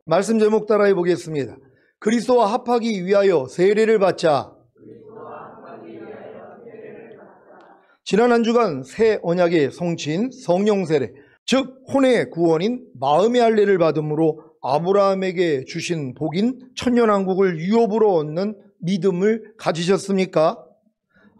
말씀 제목 따라해 보겠습니다. 그리스도와 합하기 위하여 세례를 받자. 지난 한 주간 새 언약의 성취인 성령 세례, 즉 혼의 구원인 마음의 할례를 받음으로 아브라함에게 주신 복인 천년왕국을 유업으로 얻는 믿음을 가지셨습니까?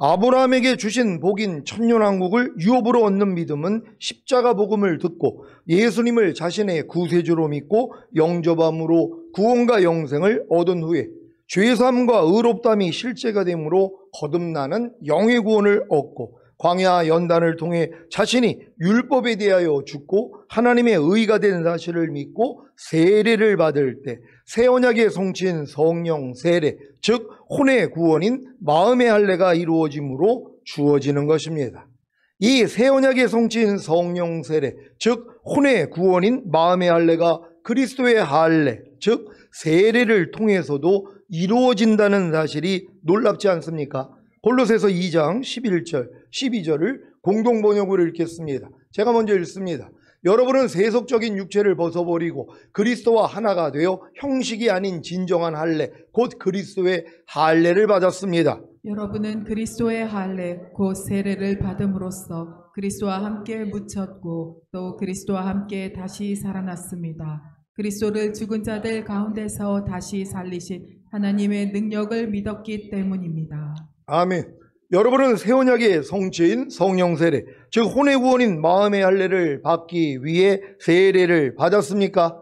아브라함에게 주신 복인 천년왕국을 유업으로 얻는 믿음은 십자가 복음을 듣고 예수님을 자신의 구세주로 믿고 영접함으로 구원과 영생을 얻은 후에 죄사함과 의롭다함이 실제가 되므로 거듭나는 영의 구원을 얻고 광야 연단을 통해 자신이 율법에 대하여 죽고 하나님의 의가 된 사실을 믿고 세례를 받을 때 새 언약의 성취인 성령 세례, 즉 혼의 구원인 마음의 할례가 이루어짐으로 주어지는 것입니다. 이 새 언약의 성취인 성령 세례, 즉 혼의 구원인 마음의 할례가 그리스도의 할례, 즉 세례를 통해서도 이루어진다는 사실이 놀랍지 않습니까? 골로새서 2장 11절, 12절을 공동번역으로 읽겠습니다. 제가 먼저 읽습니다. 여러분은 세속적인 육체를 벗어버리고 그리스도와 하나가 되어 형식이 아닌 진정한 할례, 곧 그리스도의 할례를 받았습니다. 여러분은 그리스도의 할례, 곧 세례를 받음으로써 그리스도와 함께 묻혔고 또 그리스도와 함께 다시 살아났습니다. 그리스도를 죽은 자들 가운데서 다시 살리신 하나님의 능력을 믿었기 때문입니다. 아멘. 여러분은 새 언약의 성취인 성령 세례, 즉 혼의 구원인 마음의 할례를 받기 위해 세례를 받았습니까?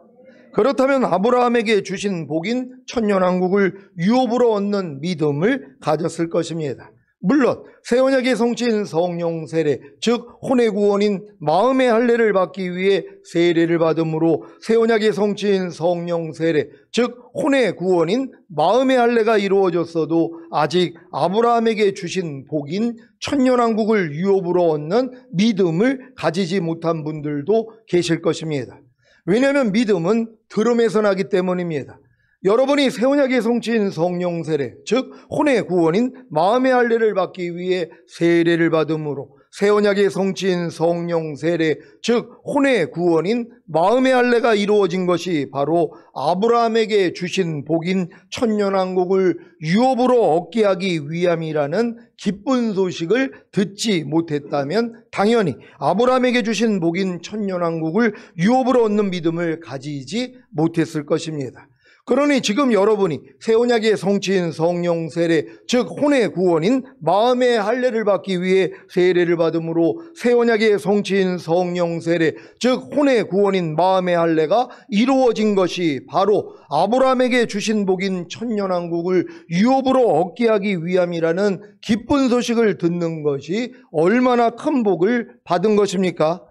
그렇다면 아브라함에게 주신 복인 천년왕국을 유업으로 얻는 믿음을 가졌을 것입니다. 물론 새 언약의 성취인 성령 세례, 즉 혼의 구원인 마음의 할례를 받기 위해 세례를 받음으로 새 언약의 성취인 성령 세례, 즉 혼의 구원인 마음의 할례가 이루어졌어도 아직 아브라함에게 주신 복인 천년왕국을 유업으로 얻는 믿음을 가지지 못한 분들도 계실 것입니다. 왜냐하면 믿음은 들음에서 나기 때문입니다. 여러분이 새 언약의 성취인 성령 세례, 즉 혼의 구원인 마음의 할례를 받기 위해 세례를 받음으로 새 언약의 성취인 성령 세례, 즉 혼의 구원인 마음의 할례가 이루어진 것이 바로 아브라함에게 주신 복인 천년왕국을 유업으로 얻게 하기 위함이라는 기쁜 소식을 듣지 못했다면 당연히 아브라함에게 주신 복인 천년왕국을 유업으로 얻는 믿음을 가지지 못했을 것입니다. 그러니 지금 여러분이 새 언약의 성취인 성령 세례, 즉 혼의 구원인 마음의 할례를 받기 위해 세례를 받음으로 새 언약의 성취인 성령 세례, 즉 혼의 구원인 마음의 할례가 이루어진 것이 바로 아브라함에게 주신 복인 천년왕국을 유업으로 얻게 하기 위함이라는 기쁜 소식을 듣는 것이 얼마나 큰 복을 받은 것입니까?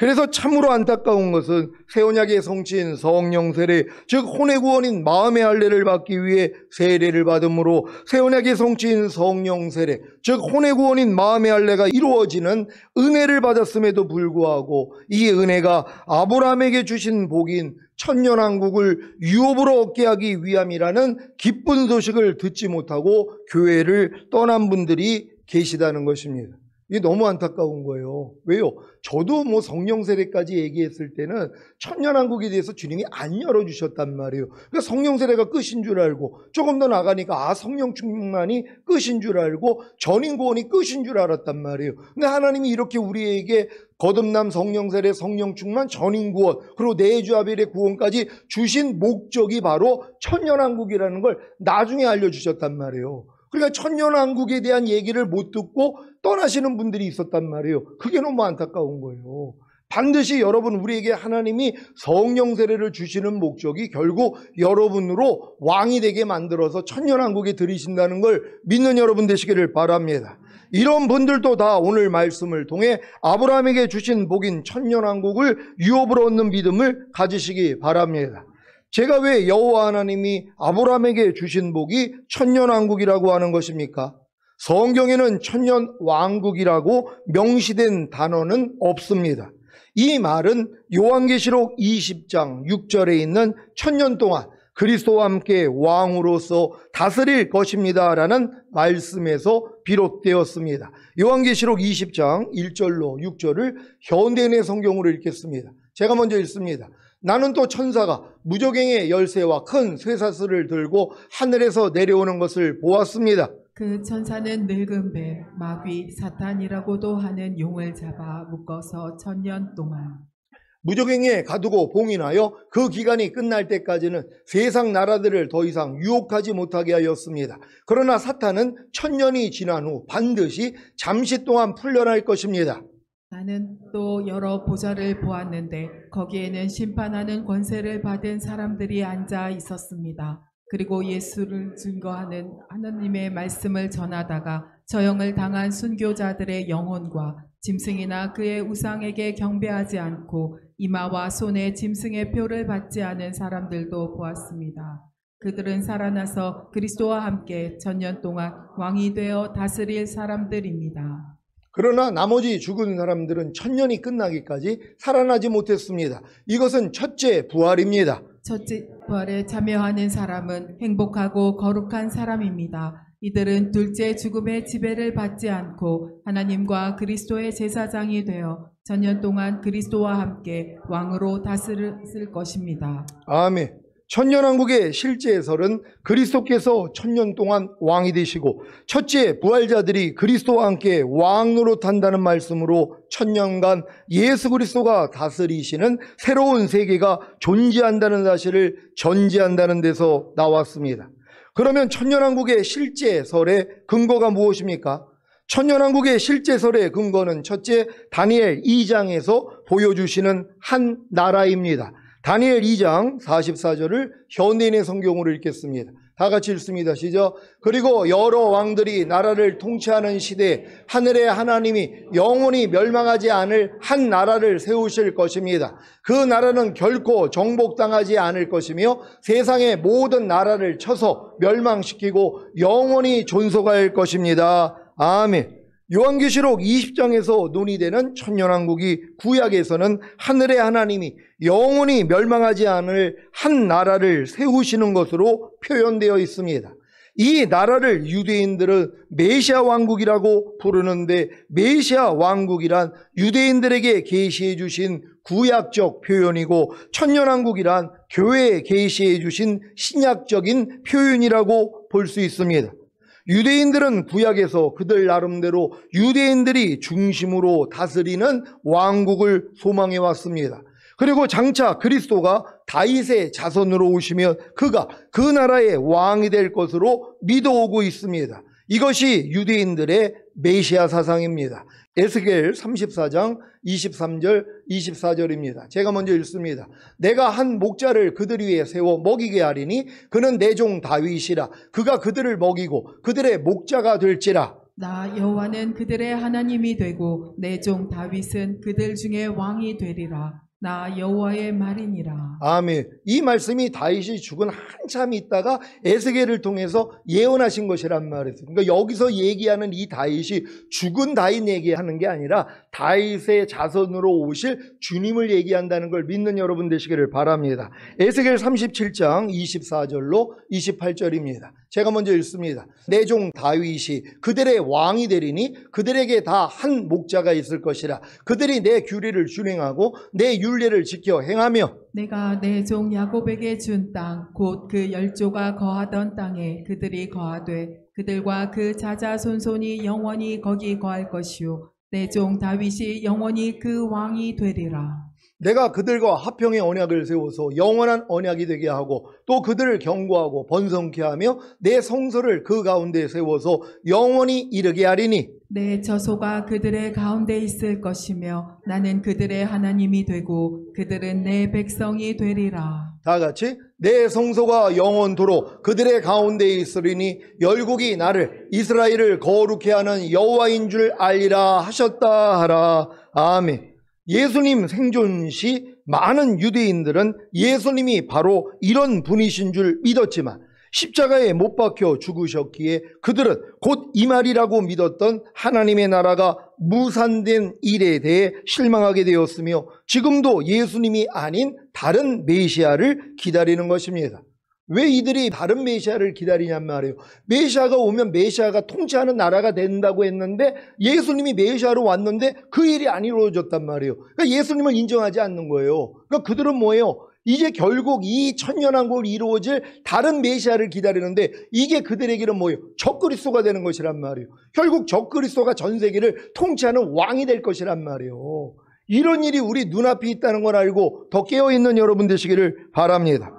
그래서 참으로 안타까운 것은 새 언약의 성취인 성령 세례, 즉 혼의 구원인 마음의 할례를 받기 위해 세례를 받음으로 새 언약의 성취인 성령 세례, 즉 혼의 구원인 마음의 할례가 이루어지는 은혜를 받았음에도 불구하고 이 은혜가 아브라함에게 주신 복인 천년왕국을 유업으로 얻게 하기 위함이라는 기쁜 소식을 듣지 못하고 교회를 떠난 분들이 계시다는 것입니다. 이게 너무 안타까운 거예요. 왜요? 저도 성령 세례까지 얘기했을 때는 천년왕국에 대해서 주님이 안 열어주셨단 말이에요. 그러니까 성령 세례가 끝인 줄 알고 조금 더 나가니까 성령 충만이 끝인 줄 알고 전인 구원이 끝인 줄 알았단 말이에요. 근데 하나님이 이렇게 우리에게 거듭남, 성령 세례, 성령 충만, 전인 구원, 그리고 내주 아벨의 구원까지 주신 목적이 바로 천년왕국이라는 걸 나중에 알려주셨단 말이에요. 그러니까 천년왕국에 대한 얘기를 못 듣고 떠나시는 분들이 있었단 말이에요. 그게 너무 안타까운 거예요. 반드시 여러분, 우리에게 하나님이 성령 세례를 주시는 목적이 결국 여러분으로 왕이 되게 만들어서 천년왕국에 들이신다는 걸 믿는 여러분 되시기를 바랍니다. 이런 분들도 다 오늘 말씀을 통해 아브라함에게 주신 복인 천년왕국을 유업으로 얻는 믿음을 가지시기 바랍니다. 제가 왜 여호와 하나님이 아브라함에게 주신 복이 천년왕국이라고 하는 것입니까? 성경에는 천년왕국이라고 명시된 단어는 없습니다. 이 말은 요한계시록 20장 6절에 있는 천년 동안 그리스도와 함께 왕으로서 다스릴 것입니다 라는 말씀에서 비롯되었습니다. 요한계시록 20장 1절로 6절을 현대인의 성경으로 읽겠습니다. 제가 먼저 읽습니다. 나는 또 천사가 무저갱의 열쇠와 큰 쇠사슬을 들고 하늘에서 내려오는 것을 보았습니다. 그 천사는 늙은 배, 마귀, 사탄이라고도 하는 용을 잡아 묶어서 1000년 동안 무저갱에 가두고 봉인하여 그 기간이 끝날 때까지는 세상 나라들을 더 이상 유혹하지 못하게 하였습니다. 그러나 사탄은 1000년이 지난 후 반드시 잠시 동안 풀려날 것입니다. 나는 또 여러 보좌를 보았는데 거기에는 심판하는 권세를 받은 사람들이 앉아 있었습니다. 그리고 예수를 증거하는 하나님의 말씀을 전하다가 저형을 당한 순교자들의 영혼과 짐승이나 그의 우상에게 경배하지 않고 이마와 손에 짐승의 표를 받지 않은 사람들도 보았습니다. 그들은 살아나서 그리스도와 함께 1000년 동안 왕이 되어 다스릴 사람들입니다. 그러나 나머지 죽은 사람들은 1000년이 끝나기까지 살아나지 못했습니다. 이것은 첫째 부활입니다. 첫째 부활에 참여하는 사람은 행복하고 거룩한 사람입니다. 이들은 둘째 죽음의 지배를 받지 않고 하나님과 그리스도의 제사장이 되어 1000년 동안 그리스도와 함께 왕으로 다스릴 것입니다. 아멘. 천년왕국의 실제설은 그리스도께서 1000년 동안 왕이 되시고 첫째 부활자들이 그리스도와 함께 왕 노릇한다는 말씀으로 1000년간 예수 그리스도가 다스리시는 새로운 세계가 존재한다는 사실을 전제한다는 데서 나왔습니다. 그러면 천년왕국의 실제설의 근거가 무엇입니까? 천년왕국의 실제설의 근거는 첫째 다니엘 2장에서 보여주시는 한 나라입니다. 다니엘 2장 44절을 현대인의 성경으로 읽겠습니다. 다 같이 읽습니다. 시작. 그리고 여러 왕들이 나라를 통치하는 시대에 하늘의 하나님이 영원히 멸망하지 않을 한 나라를 세우실 것입니다. 그 나라는 결코 정복당하지 않을 것이며 세상의 모든 나라를 쳐서 멸망시키고 영원히 존속할 것입니다. 아멘. 요한계시록 20장에서 논의되는 천년왕국이 구약에서는 하늘의 하나님이 영원히 멸망하지 않을 한 나라를 세우시는 것으로 표현되어 있습니다. 이 나라를 유대인들은 메시아 왕국이라고 부르는데 메시아 왕국이란 유대인들에게 계시해 주신 구약적 표현이고 천년왕국이란 교회에 계시해 주신 신약적인 표현이라고 볼 수 있습니다. 유대인들은 구약에서 그들 나름대로 유대인들이 중심으로 다스리는 왕국을 소망해 왔습니다. 그리고 장차 그리스도가 다윗의 자손으로 오시면 그가 그 나라의 왕이 될 것으로 믿어오고 있습니다. 이것이 유대인들의 메시아 사상입니다. 에스겔 34장 23절 24절입니다. 제가 먼저 읽습니다. 내가 한 목자를 그들 위에 세워 먹이게 하리니 그는 내 종 다윗이라. 그가 그들을 먹이고 그들의 목자가 될지라. 나 여호와는 그들의 하나님이 되고 내 종 다윗은 그들 중에 왕이 되리라. 나 여호와의 말이니라. 아멘. 이 말씀이 다윗이 죽은 한참 있다가 에스겔을 통해서 예언하신 것이란 말이에요. 그러니까 여기서 얘기하는 이 다윗이 죽은 다윗 얘기하는 게 아니라 다윗의 자손으로 오실 주님을 얘기한다는 걸 믿는 여러분 되시기를 바랍니다. 에스겔 37장 24절로 28절입니다. 제가 먼저 읽습니다. 내 종 다윗이 그들의 왕이 되리니 그들에게 다 한 목자가 있을 것이라. 그들이 내 규례를 준행하고 내 율례를 지켜 행하며 내가 내 종 야곱에게 준 땅 곧 그 열조가 거하던 땅에 그들이 거하되 그들과 그 자자손손이 영원히 거기 거할 것이요 내 종 다윗이 영원히 그 왕이 되리라. 내가 그들과 화평의 언약을 세워서 영원한 언약이 되게 하고 또 그들을 경고하고 번성케 하며 내 성소를 그 가운데 세워서 영원히 이르게 하리니 내 저소가 그들의 가운데 있을 것이며 나는 그들의 하나님이 되고 그들은 내 백성이 되리라. 다 같이 내 성소가 영원토록 그들의 가운데 있으리니 열국이 나를 이스라엘을 거룩해 하는 여호와인 줄 알리라 하셨다 하라. 아멘. 예수님 생존 시 많은 유대인들은 예수님이 바로 이런 분이신 줄 믿었지만 십자가에 못 박혀 죽으셨기에 그들은 곧 이 말이라고 믿었던 하나님의 나라가 무산된 일에 대해 실망하게 되었으며 지금도 예수님이 아닌 다른 메시아를 기다리는 것입니다. 왜 이들이 다른 메시아를 기다리냔 말이에요. 메시아가 오면 메시아가 통치하는 나라가 된다고 했는데 예수님이 메시아로 왔는데 그 일이 안 이루어졌단 말이에요. 그러니까 예수님을 인정하지 않는 거예요. 그러니까 그들은 뭐예요? 이제 결국 이 천년왕국을 이루어질 다른 메시아를 기다리는데 이게 그들에게는 뭐예요? 적그리스도가 되는 것이란 말이에요. 결국 적그리스도가 전 세계를 통치하는 왕이 될 것이란 말이에요. 이런 일이 우리 눈앞에 있다는 걸 알고 더 깨어있는 여러분 되시기를 바랍니다.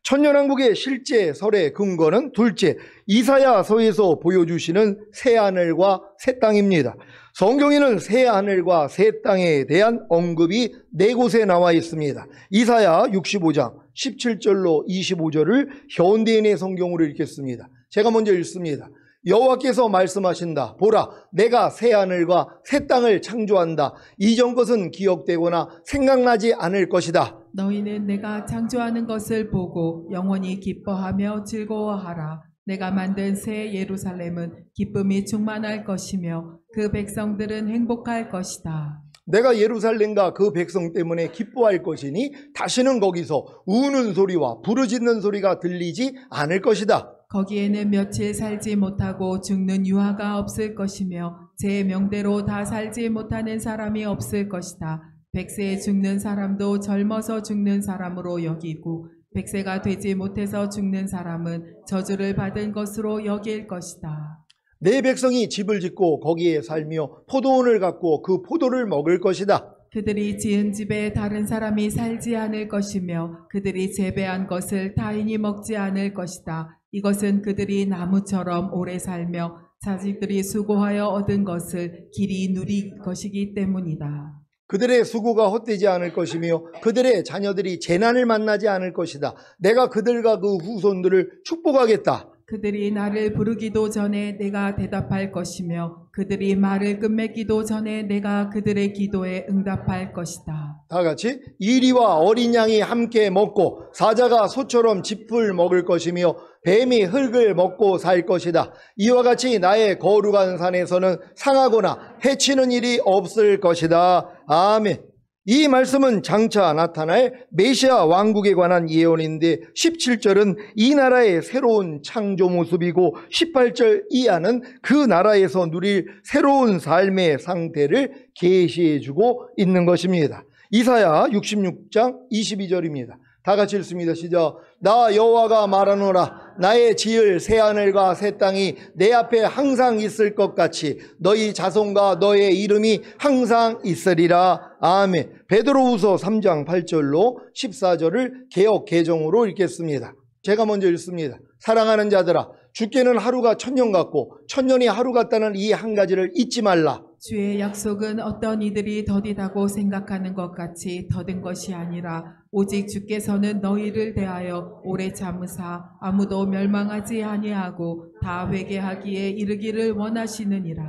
천년왕국의 실제 설의 근거는 둘째, 이사야서에서 보여주시는 새하늘과 새 땅입니다. 성경에는 새하늘과 새 땅에 대한 언급이 4곳에 나와 있습니다. 이사야 65장 17절로 25절을 현대인의 성경으로 읽겠습니다. 제가 먼저 읽습니다. 여호와께서 말씀하신다. 보라, 내가 새하늘과 새 땅을 창조한다. 이전 것은 기억되거나 생각나지 않을 것이다. 너희는 내가 창조하는 것을 보고 영원히 기뻐하며 즐거워하라. 내가 만든 새 예루살렘은 기쁨이 충만할 것이며 그 백성들은 행복할 것이다. 내가 예루살렘과 그 백성 때문에 기뻐할 것이니 다시는 거기서 우는 소리와 부르짖는 소리가 들리지 않을 것이다. 거기에는 며칠 살지 못하고 죽는 유아가 없을 것이며 제 명대로 다 살지 못하는 사람이 없을 것이다. 100세에 죽는 사람도 젊어서 죽는 사람으로 여기고 100세가 되지 못해서 죽는 사람은 저주를 받은 것으로 여길 것이다. 내 백성이 집을 짓고 거기에 살며 포도원을 갖고 그 포도를 먹을 것이다. 그들이 지은 집에 다른 사람이 살지 않을 것이며 그들이 재배한 것을 타인이 먹지 않을 것이다. 이것은 그들이 나무처럼 오래 살며 자식들이 수고하여 얻은 것을 길이 누릴 것이기 때문이다. 그들의 수고가 헛되지 않을 것이며 그들의 자녀들이 재난을 만나지 않을 것이다. 내가 그들과 그 후손들을 축복하겠다. 그들이 나를 부르기도 전에 내가 대답할 것이며 그들이 말을 끝맺기도 전에 내가 그들의 기도에 응답할 것이다. 다 같이 이리와 어린 양이 함께 먹고 사자가 소처럼 짚을 먹을 것이며 뱀이 흙을 먹고 살 것이다. 이와 같이 나의 거룩한 산에서는 상하거나 해치는 일이 없을 것이다. 아멘. 이 말씀은 장차 나타날 메시아 왕국에 관한 예언인데 17절은 이 나라의 새로운 창조 모습이고 18절 이하는 그 나라에서 누릴 새로운 삶의 상태를 계시해주고 있는 것입니다. 이사야 66장 22절입니다. 다 같이 읽습니다. 시작. 나 여호와가 말하노라. 나의 지을 새하늘과 새 땅이 내 앞에 항상 있을 것 같이 너희 자손과 너의 이름이 항상 있으리라. 아멘. 베드로후서 3장 8절로 14절을 개역 개정으로 읽겠습니다. 제가 먼저 읽습니다. 사랑하는 자들아, 주께는 하루가 천년 같고 천년이 하루 같다는 이 한 가지를 잊지 말라. 주의 약속은 어떤 이들이 더디다고 생각하는 것 같이 더딘 것이 아니라 오직 주께서는 너희를 대하여 오래 참으사 아무도 멸망하지 아니하고 다 회개하기에 이르기를 원하시느니라.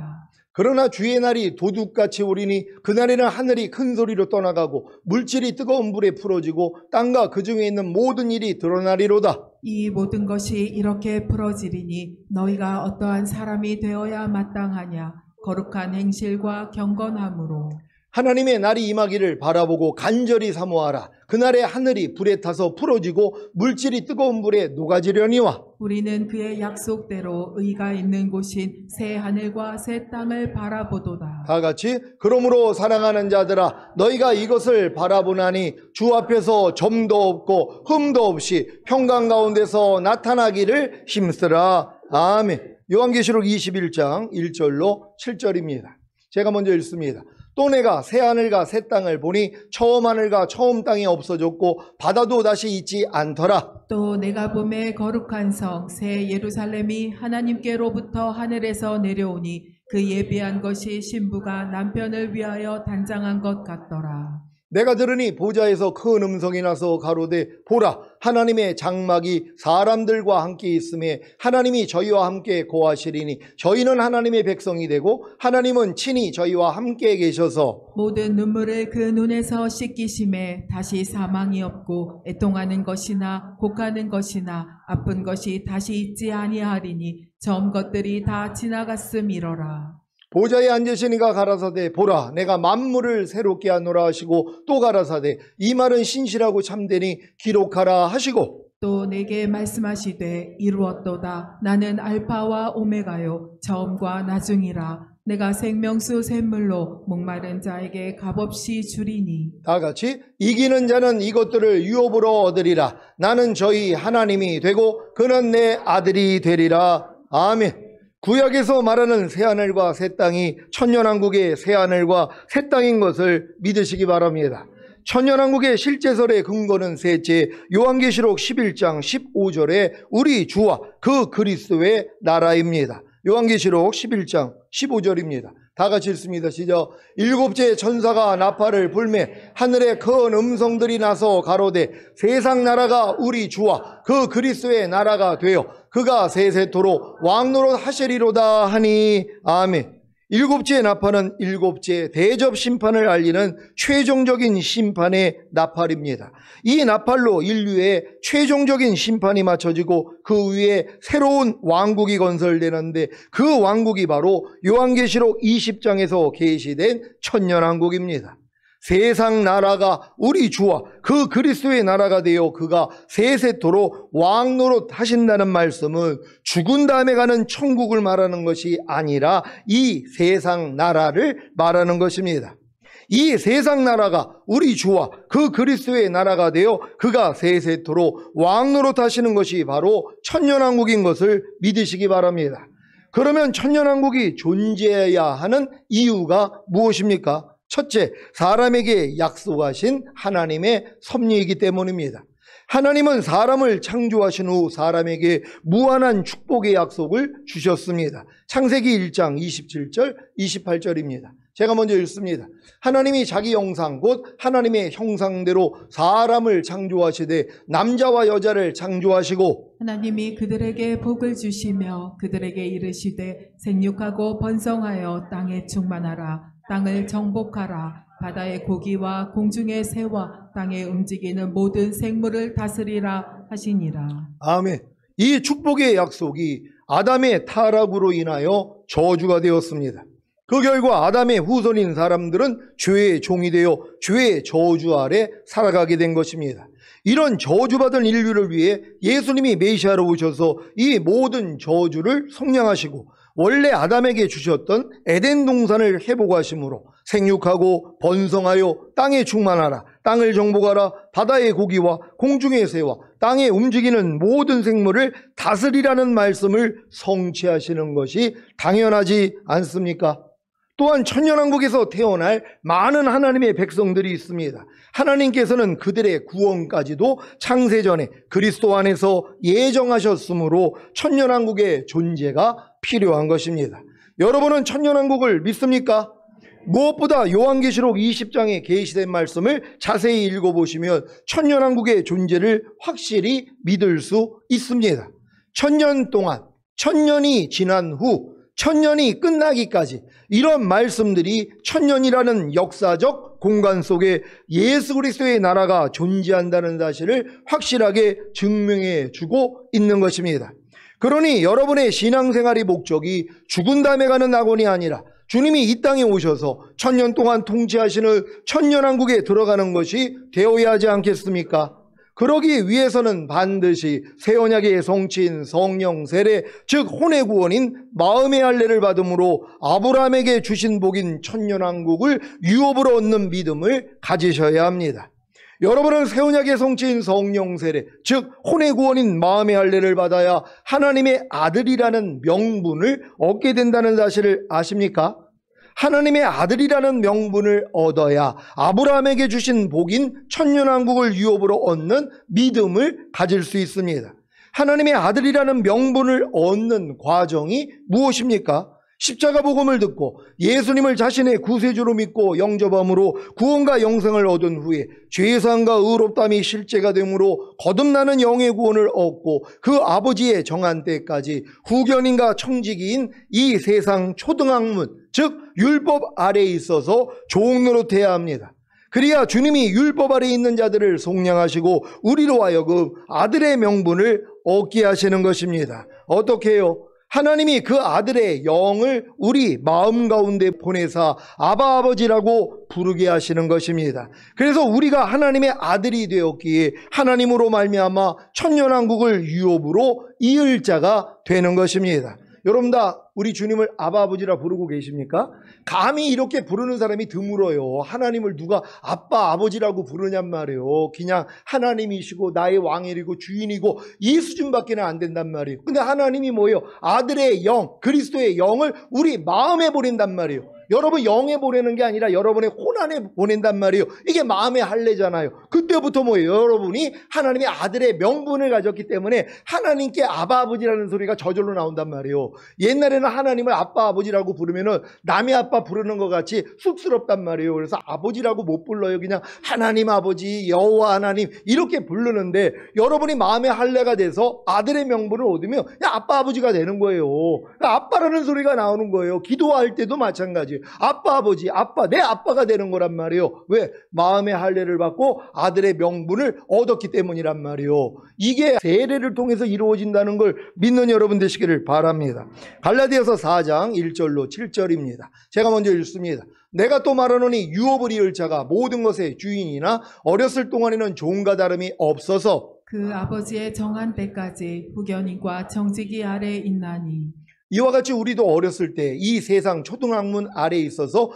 그러나 주의 날이 도둑같이 오리니 그날에는 하늘이 큰 소리로 떠나가고 물질이 뜨거운 불에 풀어지고 땅과 그 중에 있는 모든 일이 드러나리로다. 이 모든 것이 이렇게 풀어지리니 너희가 어떠한 사람이 되어야 마땅하냐. 거룩한 행실과 경건함으로. 하나님의 날이 임하기를 바라보고 간절히 사모하라. 그날에 하늘이 불에 타서 풀어지고 물질이 뜨거운 불에 녹아지려니와. 우리는 그의 약속대로 의가 있는 곳인 새 하늘과 새 땅을 바라보도다. 다 같이 그러므로 사랑하는 자들아, 너희가 이것을 바라보나니 주 앞에서 점도 없고 흠도 없이 평강 가운데서 나타나기를 힘쓰라. 아멘. 요한계시록 21장 1절로 7절입니다. 제가 먼저 읽습니다. 또 내가 새 하늘과 새 땅을 보니 처음 하늘과 처음 땅이 없어졌고 바다도 다시 있지 않더라. 또 내가 보매 거룩한 성 새 예루살렘이 하나님께로부터 하늘에서 내려오니 그 예비한 것이 신부가 남편을 위하여 단장한 것 같더라. 내가 들으니 보좌에서 큰 음성이 나서 가로되 보라, 하나님의 장막이 사람들과 함께 있음에 하나님이 저희와 함께 거하시리니 저희는 하나님의 백성이 되고 하나님은 친히 저희와 함께 계셔서 모든 눈물을 그 눈에서 씻기심에 다시 사망이 없고 애통하는 것이나 곡하는 것이나 아픈 것이 다시 있지 아니하리니 처음 것들이 다 지나갔음이로라. 보좌에 앉으신 이가 가라사대 보라, 내가 만물을 새롭게 하노라 하시고 또 가라사대 이 말은 신실하고 참되니 기록하라 하시고. 또 내게 말씀하시되 이루었도다. 나는 알파와 오메가요 처음과 나중이라. 내가 생명수 샘물로 목마른 자에게 값없이 주리니. 다 같이 이기는 자는 이것들을 유업으로 얻으리라. 나는 저희 하나님이 되고 그는 내 아들이 되리라. 아멘. 구약에서 말하는 새하늘과 새 땅이 천년왕국의 새하늘과 새 땅인 것을 믿으시기 바랍니다. 천년왕국의 실제설의 근거는 셋째, 요한계시록 11장 15절에 우리 주와 그 그리스도의 나라입니다. 요한계시록 11장 15절입니다. 다 같이 읽습니다. 시작. 일곱째 천사가 나팔을 불매 하늘에 큰 음성들이 나서 가로되 세상 나라가 우리 주와 그 그리스도의 나라가 되어 그가 세세토록 왕노릇 하시리로다 하니. 아멘. 일곱째 나팔은 일곱째 대접 심판을 알리는 최종적인 심판의 나팔입니다. 이 나팔로 인류의 최종적인 심판이 맞춰지고 그 위에 새로운 왕국이 건설되는데 그 왕국이 바로 요한계시록 20장에서 계시된 천년왕국입니다. 세상 나라가 우리 주와 그 그리스도의 나라가 되어 그가 세세토록 왕노릇 하신다는 말씀은 죽은 다음에 가는 천국을 말하는 것이 아니라 이 세상 나라를 말하는 것입니다. 이 세상 나라가 우리 주와 그 그리스도의 나라가 되어 그가 세세토록 왕노릇 하시는 것이 바로 천년왕국인 것을 믿으시기 바랍니다. 그러면 천년왕국이 존재해야 하는 이유가 무엇입니까? 첫째, 사람에게 약속하신 하나님의 섭리이기 때문입니다. 하나님은 사람을 창조하신 후 사람에게 무한한 축복의 약속을 주셨습니다. 창세기 1장 27절, 28절입니다. 제가 먼저 읽습니다. 하나님이 자기 형상 곧 하나님의 형상대로 사람을 창조하시되 남자와 여자를 창조하시고 하나님이 그들에게 복을 주시며 그들에게 이르시되 생육하고 번성하여 땅에 충만하라. 땅을 정복하라. 바다의 고기와 공중의 새와 땅에 움직이는 모든 생물을 다스리라 하시니라. 아멘. 이 축복의 약속이 아담의 타락으로 인하여 저주가 되었습니다. 그 결과 아담의 후손인 사람들은 죄의 종이 되어 죄의 저주 아래 살아가게 된 것입니다. 이런 저주받은 인류를 위해 예수님이 메시아로 오셔서 이 모든 저주를 속량하시고 원래 아담에게 주셨던 에덴 동산을 회복하심으로 생육하고 번성하여 땅에 충만하라. 땅을 정복하라. 바다의 고기와 공중의 새와 땅에 움직이는 모든 생물을 다스리라는 말씀을 성취하시는 것이 당연하지 않습니까? 또한 천년왕국에서 태어날 많은 하나님의 백성들이 있습니다. 하나님께서는 그들의 구원까지도 창세전에 그리스도 안에서 예정하셨으므로 천년왕국의 존재가 필요한 것입니다. 여러분은 천년왕국을 믿습니까? 무엇보다 요한계시록 20장에 계시된 말씀을 자세히 읽어보시면 천년왕국의 존재를 확실히 믿을 수 있습니다. 천년 동안, 천년이 지난 후, 천년이 끝나기까지 이런 말씀들이 천년이라는 역사적 공간 속에 예수 그리스도의 나라가 존재한다는 사실을 확실하게 증명해 주고 있는 것입니다. 그러니 여러분의 신앙생활의 목적이 죽은 다음에 가는 낙원이 아니라 주님이 이 땅에 오셔서 천년 동안 통치하시는 천년왕국에 들어가는 것이 되어야 하지 않겠습니까? 그러기 위해서는 반드시 새 언약의 성취인 성령 세례, 즉 혼의 구원인 마음의 할례를 받음으로 아브라함에게 주신 복인 천년왕국을 유업으로 얻는 믿음을 가지셔야 합니다. 여러분은 새 언약의 성취인 성령 세례, 즉 혼의 구원인 마음의 할례를 받아야 하나님의 아들이라는 명분을 얻게 된다는 사실을 아십니까? 하나님의 아들이라는 명분을 얻어야 아브라함에게 주신 복인 천년왕국을 유업으로 얻는 믿음을 가질 수 있습니다. 하나님의 아들이라는 명분을 얻는 과정이 무엇입니까? 십자가 복음을 듣고 예수님을 자신의 구세주로 믿고 영접함으로 구원과 영생을 얻은 후에 죄사함과 의롭다함이 실제가 되므로 거듭나는 영의 구원을 얻고 그 아버지의 정한 때까지 후견인과 청지기인 이 세상 초등학문, 즉 율법 아래에 있어서 종노릇해야 합니다. 그래야 주님이 율법 아래에 있는 자들을 속량하시고 우리로 하여금 아들의 명분을 얻게 하시는 것입니다. 어떻게 해요? 하나님이 그 아들의 영을 우리 마음 가운데 보내사 아바 아버지라고 부르게 하시는 것입니다. 그래서 우리가 하나님의 아들이 되었기에 하나님으로 말미암아 천년왕국을 유업으로 이을 자가 되는 것입니다. 여러분 다 우리 주님을 아바 아버지라 부르고 계십니까? 감히 이렇게 부르는 사람이 드물어요. 하나님을 누가 아빠 아버지라고 부르냔 말이에요. 그냥 하나님이시고 나의 왕이고 주인이고 이 수준밖에는 안 된단 말이에요. 근데 하나님이 뭐예요? 아들의 영, 그리스도의 영을 우리 마음에 보낸단 말이에요. 여러분 영에 보내는 게 아니라 여러분의 혼안에 보낸단 말이에요. 이게 마음의 할례잖아요. 그때부터 뭐예요? 여러분이 하나님의 아들의 명분을 가졌기 때문에 하나님께 아바 아버지라는 소리가 저절로 나온단 말이에요. 옛날에는 하나님을 아빠 아버지라고 부르면은 남의 아빠 부르는 것 같이 쑥스럽단 말이에요. 그래서 아버지라고 못 불러요. 그냥 하나님 아버지, 여호와 하나님 이렇게 부르는데 여러분이 마음의 할례가 돼서 아들의 명분을 얻으면 그냥 아빠 아버지가 되는 거예요. 그러니까 아빠라는 소리가 나오는 거예요. 기도할 때도 마찬가지예요. 아빠 아버지, 아빠, 내 아빠가 되는 거란 말이에요. 왜? 마음의 할례를 받고 아들의 명분을 얻었기 때문이란 말이에요. 이게 세례를 통해서 이루어진다는 걸 믿는 여러분 되시기를 바랍니다. 갈라디아서 4장 1절로 7절입니다. 제가 먼저 읽습니다. 내가 또 말하노니 유업을 이을 자가 모든 것의 주인이나 어렸을 동안에는 종과 다름이 없어서 그 아버지의 정한 때까지 후견인과 정직이 아래에 있나니 이와 같이 우리도 어렸을 때 이 세상 초등학문 아래에 있어서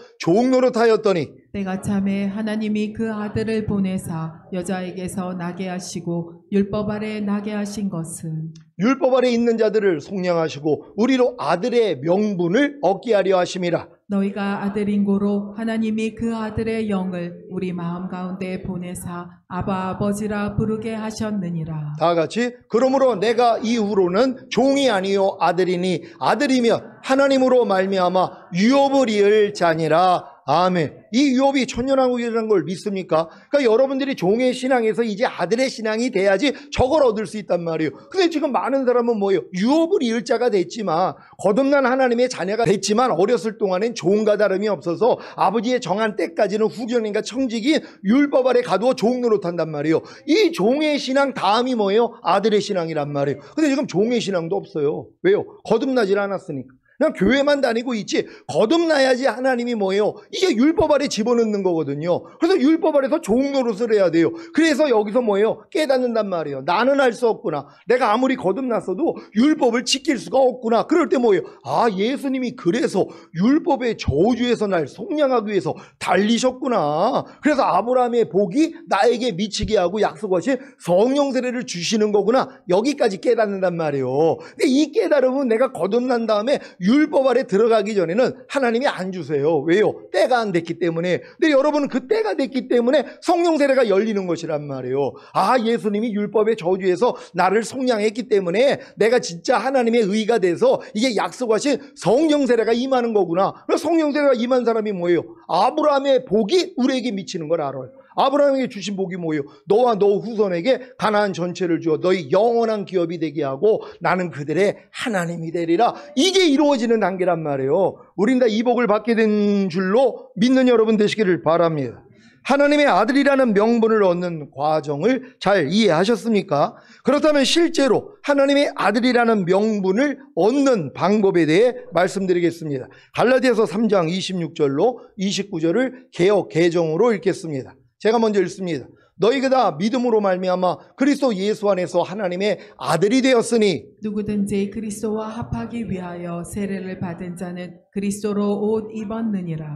종노릇하였더니 때가 참에 하나님이 그 아들을 보내사 여자에게서 나게 하시고 율법 아래 나게 하신 것은 율법 아래 있는 자들을 속량하시고 우리로 아들의 명분을 얻게 하려 하심이라. 너희가 아들인 고로 하나님이 그 아들의 영을 우리 마음 가운데 보내사 아바 아버지라 부르게 하셨느니라. 다 같이 그러므로 내가 이후로는 종이 아니요 아들이니 아들이면 하나님으로 말미암아 유업을 이을 자니라. 아멘. 이 유업이 천년왕국이라는 걸 믿습니까? 그러니까 여러분들이 종의 신앙에서 이제 아들의 신앙이 돼야지 저걸 얻을 수 있단 말이에요. 근데 지금 많은 사람은 뭐예요? 유업을 이을 자가 됐지만 거듭난 하나님의 자녀가 됐지만 어렸을 동안엔 종과 다름이 없어서 아버지의 정한 때까지는 후견인과 청직이 율법 아래 가두어 종 노릇한단 말이에요. 이 종의 신앙 다음이 뭐예요? 아들의 신앙이란 말이에요. 근데 지금 종의 신앙도 없어요. 왜요? 거듭나질 않았으니까. 그냥 교회만 다니고 있지 거듭나야지 하나님이 뭐예요? 이게 율법 아래 집어넣는 거거든요. 그래서 율법 아래서 종 노릇을 해야 돼요. 그래서 여기서 뭐예요? 깨닫는단 말이에요. 나는 할 수 없구나. 내가 아무리 거듭났어도 율법을 지킬 수가 없구나. 그럴 때 뭐예요? 아, 예수님이 그래서 율법의 저주에서 날 속량하기 위해서 달리셨구나. 그래서 아브라함의 복이 나에게 미치게 하고 약속하신 성령 세례를 주시는 거구나. 여기까지 깨닫는단 말이에요. 근데 이 깨달음은 내가 거듭난 다음에 율법 아래 들어가기 전에는 하나님이 안 주세요. 왜요? 때가 안 됐기 때문에. 근데 여러분은 그 때가 됐기 때문에 성령 세례가 열리는 것이란 말이에요. 아, 예수님이 율법의 저주에서 나를 속량했기 때문에 내가 진짜 하나님의 의가 돼서 이게 약속하신 성령 세례가 임하는 거구나. 그래서 성령 세례가 임한 사람이 뭐예요? 아브라함의 복이 우리에게 미치는 걸 알아요. 아브라함에게 주신 복이 뭐예요? 너와 너 후손에게 가나안 전체를 주어 너희 영원한 기업이 되게 하고 나는 그들의 하나님이 되리라. 이게 이루어지는 단계란 말이에요. 우린 다 이 복을 받게 된 줄로 믿는 여러분 되시기를 바랍니다. 하나님의 아들이라는 명분을 얻는 과정을 잘 이해하셨습니까? 그렇다면 실제로 하나님의 아들이라는 명분을 얻는 방법에 대해 말씀드리겠습니다. 갈라디아서 3장 26절로 29절을 개역 개정으로 읽겠습니다. 제가 먼저 읽습니다. 너희가 다 믿음으로 말미암아 그리스도 예수 안에서 하나님의 아들이 되었으니 누구든지 그리스도와 합하기 위하여 세례를 받은 자는 그리스도로 옷 입었느니라.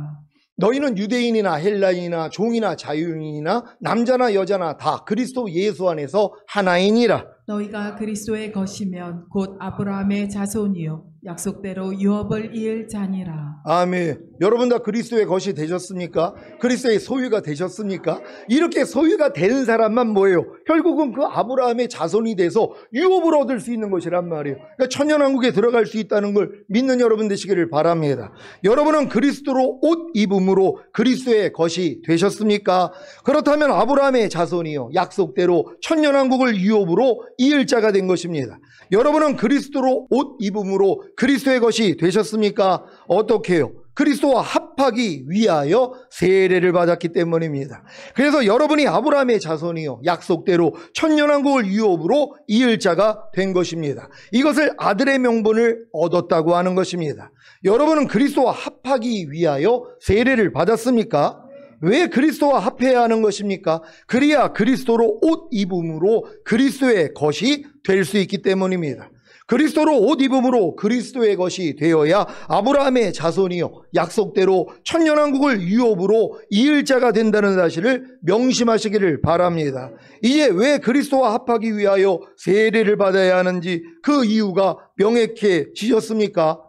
너희는 유대인이나 헬라인이나 종이나 자유인이나 남자나 여자나 다 그리스도 예수 안에서 하나이니라. 너희가 그리스도의 것이면 곧 아브라함의 자손이요 약속대로 유업을 이을 자니라. 아멘. 여러분 다 그리스도의 것이 되셨습니까? 그리스도의 소유가 되셨습니까? 이렇게 소유가 된 사람만 뭐예요? 결국은 그 아브라함의 자손이 돼서 유업을 얻을 수 있는 것이란 말이에요. 그러니까 천년왕국에 들어갈 수 있다는 걸 믿는 여러분 되시기를 바랍니다. 여러분은 그리스도로 옷 입음으로 그리스도의 것이 되셨습니까? 그렇다면 아브라함의 자손이요 약속대로 천년왕국을 유업으로 이을 자가 된 것입니다. 여러분은 그리스도로 옷 입음으로 그리스도의 것이 되셨습니까? 어떻게 해요? 그리스도와 합하기 위하여 세례를 받았기 때문입니다. 그래서 여러분이 아브라함의 자손이요 약속대로 천년왕국을 유업으로 이을 자가 된 것입니다. 이것을 아들의 명분을 얻었다고 하는 것입니다. 여러분은 그리스도와 합하기 위하여 세례를 받았습니까? 왜 그리스도와 합해야 하는 것입니까? 그래야 그리스도로 옷 입음으로 그리스도의 것이 될 수 있기 때문입니다. 그리스도로 옷 입음으로 그리스도의 것이 되어야 아브라함의 자손이요 약속대로 천년왕국을 유업으로 이을 자가 된다는 사실을 명심하시기를 바랍니다. 이제 왜 그리스도와 합하기 위하여 세례를 받아야 하는지 그 이유가 명확해지셨습니까?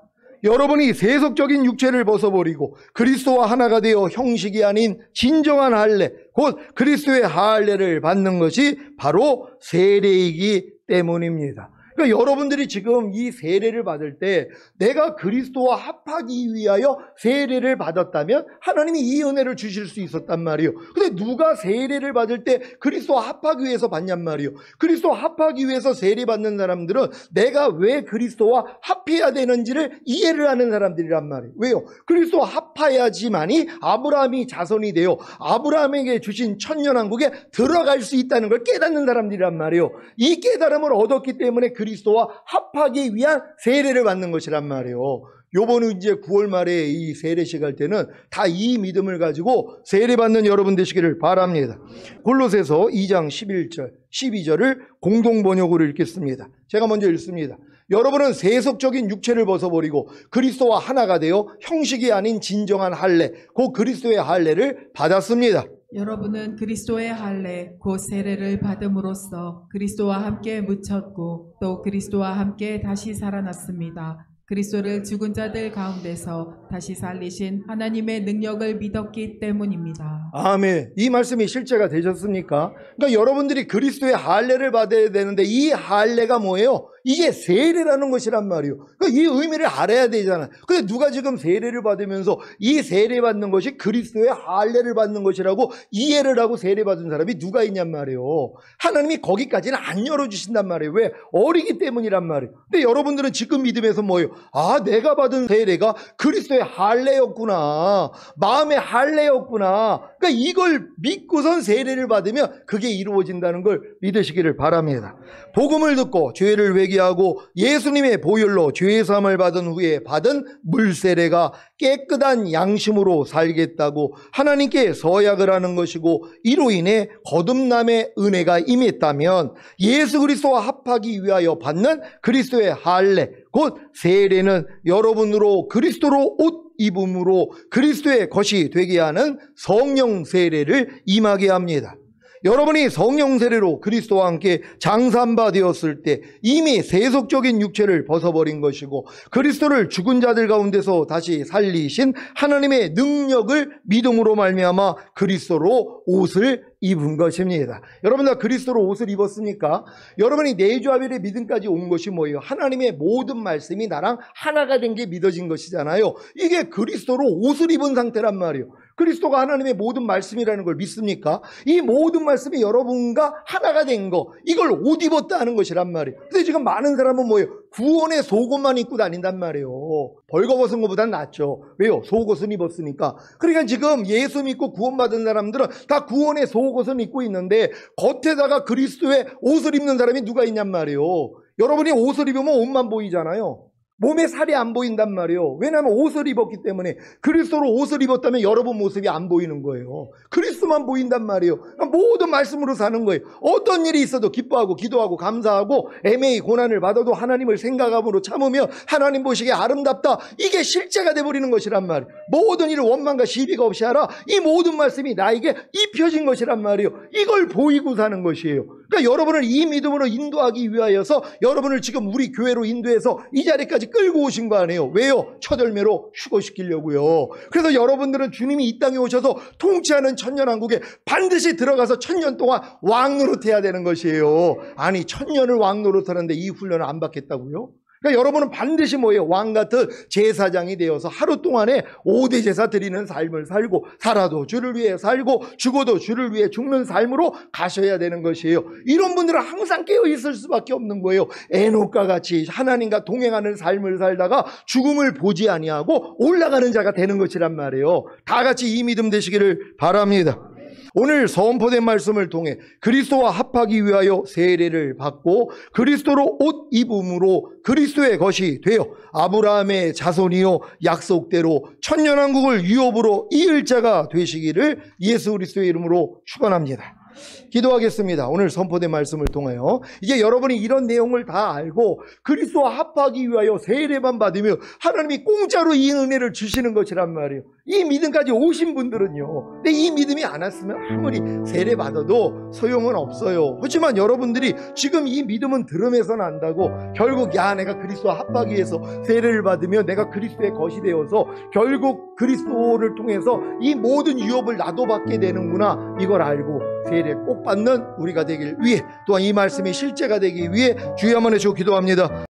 여러분이 세속적인 육체를 벗어버리고 그리스도와 하나가 되어 형식이 아닌 진정한 할례, 곧 그리스도의 할례를 받는 것이 바로 세례이기 때문입니다. 그러니까 여러분들이 지금 이 세례를 받을 때 내가 그리스도와 합하기 위하여 세례를 받았다면 하나님이 이 은혜를 주실 수 있었단 말이에요. 근데 누가 세례를 받을 때 그리스도와 합하기 위해서 받냔 말이에요. 그리스도와 합하기 위해서 세례 받는 사람들은 내가 왜 그리스도와 합해야 되는지를 이해를 하는 사람들이란 말이에요. 왜요? 그리스도와 합해야지만이 아브라함이 자손이 되어 아브라함에게 주신 천년왕국에 들어갈 수 있다는 걸 깨닫는 사람들이란 말이에요. 이 깨달음을 얻었기 때문에 그리스도와 합하기 위한 세례를 받는 것이란 말이에요. 요번에 이제 9월 말에 이 세례식 할 때는 다 이 믿음을 가지고 세례 받는 여러분 되시기를 바랍니다. 골로새서 2장 11절, 12절을 공동 번역으로 읽겠습니다. 제가 먼저 읽습니다. 여러분은 세속적인 육체를 벗어버리고 그리스도와 하나가 되어 형식이 아닌 진정한 할례, 곧 그리스도의 할례를 받았습니다. 여러분은 그리스도의 할례 곧 세례를 받음으로써 그리스도와 함께 묻혔고 또 그리스도와 함께 다시 살아났습니다. 그리스도를 죽은 자들 가운데서 다시 살리신 하나님의 능력을 믿었기 때문입니다. 아멘. 이 말씀이 실제가 되셨습니까? 그러니까 여러분들이 그리스도의 할례를 받아야 되는데 이 할례가 뭐예요? 이게 세례라는 것이란 말이에요. 그러니까 이 의미를 알아야 되잖아요. 근데 누가 지금 세례를 받으면서 이 세례 받는 것이 그리스도의 할례를 받는 것이라고 이해를 하고 세례 받은 사람이 누가 있냔 말이에요. 하나님이 거기까지는 안 열어주신단 말이에요. 왜? 어리기 때문이란 말이에요. 근데 여러분들은 지금 믿음에서 뭐예요? 아, 내가 받은 세례가 그리스도의 할례였구나. 마음의 할례였구나. 그러니까 이걸 믿고선 세례를 받으면 그게 이루어진다는 걸 믿으시기를 바랍니다. 복음을 듣고 죄를 회개하고 예수님의 보혈로 죄사함을 받은 후에 받은 물세례가 깨끗한 양심으로 살겠다고 하나님께 서약을 하는 것이고 이로 인해 거듭남의 은혜가 임했다면 예수 그리스도와 합하기 위하여 받는 그리스도의 할례 곧 세례는 여러분으로 그리스도로 옷 입음으로 그리스도의 것이 되게 하는 성령 세례를 임하게 합니다. 여러분이 성령 세례로 그리스도와 함께 장산바 되었을 때 이미 세속적인 육체를 벗어버린 것이고 그리스도를 죽은 자들 가운데서 다시 살리신 하나님의 능력을 믿음으로 말미암아 그리스도로 옷을 입은 것입니다. 여러분 다 그리스도로 옷을 입었습니까? 여러분이 내주아벨의 믿음까지 온 것이 뭐예요? 하나님의 모든 말씀이 나랑 하나가 된 게 믿어진 것이잖아요. 이게 그리스도로 옷을 입은 상태란 말이에요. 그리스도가 하나님의 모든 말씀이라는 걸 믿습니까? 이 모든 말씀이 여러분과 하나가 된 거, 이걸 옷 입었다 하는 것이란 말이에요. 근데 지금 많은 사람은 뭐예요? 구원의 속옷만 입고 다닌단 말이에요. 벌거벗은 것보단 낫죠. 왜요? 속옷은 입었으니까. 그러니까 지금 예수 믿고 구원받은 사람들은 다 구원의 속옷은 입고 있는데 겉에다가 그리스도의 옷을 입는 사람이 누가 있냔 말이에요. 여러분이 옷을 입으면 옷만 보이잖아요. 몸에 살이 안 보인단 말이에요. 왜냐하면 옷을 입었기 때문에. 그리스도로 옷을 입었다면 여러분 모습이 안 보이는 거예요. 그리스도만 보인단 말이에요. 모든 말씀으로 사는 거예요. 어떤 일이 있어도 기뻐하고 기도하고 감사하고 애매히 고난을 받아도 하나님을 생각함으로 참으며 하나님 보시기에 아름답다. 이게 실제가 돼버리는 것이란 말이에요. 모든 일을 원망과 시비가 없이 하라. 이 모든 말씀이 나에게 입혀진 것이란 말이에요. 이걸 보이고 사는 것이에요. 그러니까 여러분을 이 믿음으로 인도하기 위하여서 여러분을 지금 우리 교회로 인도해서 이 자리까지 끌고 오신 거 아니에요. 왜요? 첫 열매로 휴거시키려고요. 그래서 여러분들은 주님이 이 땅에 오셔서 통치하는 천년왕국에 반드시 들어가서 1000년 동안 왕노릇해야 되는 것이에요. 아니 1000년을 왕노릇하는데 이 훈련을 안 받겠다고요? 그러니까 여러분은 반드시 뭐예요? 왕 같은 제사장이 되어서 하루 동안에 5대 제사 드리는 삶을 살고, 살아도 주를 위해 살고 죽어도 주를 위해 죽는 삶으로 가셔야 되는 것이에요. 이런 분들은 항상 깨어 있을 수밖에 없는 거예요. 에녹과 같이 하나님과 동행하는 삶을 살다가 죽음을 보지 아니하고 올라가는 자가 되는 것이란 말이에요. 다 같이 이 믿음 되시기를 바랍니다. 오늘 선포된 말씀을 통해 그리스도와 합하기 위하여 세례를 받고 그리스도로 옷 입음으로 그리스도의 것이 되어 아브라함의 자손이요 약속대로 천년왕국을 유업으로 이을 자가 되시기를 예수 그리스도의 이름으로 축원합니다. 기도하겠습니다. 오늘 선포된 말씀을 통하여 이제 여러분이 이런 내용을 다 알고 그리스도와 합하기 위하여 세례만 받으며 하나님이 공짜로 이 은혜를 주시는 것이란 말이에요. 이 믿음까지 오신 분들은요, 근데 이 믿음이 안 왔으면 아무리 세례 받아도 소용은 없어요. 하지만 여러분들이 지금 이 믿음은 들음에서 난다고 결국 내가 그리스도와 합하기 위해서 세례를 받으며 내가 그리스도의 것이 되어서 결국 그리스도를 통해서 이 모든 유업을 나도 받게 되는구나, 이걸 알고 세례 꼭 받는 우리가 되길 위해, 또한 이 말씀이 실제가 되기 위해 주여 한번 해주고 기도합니다.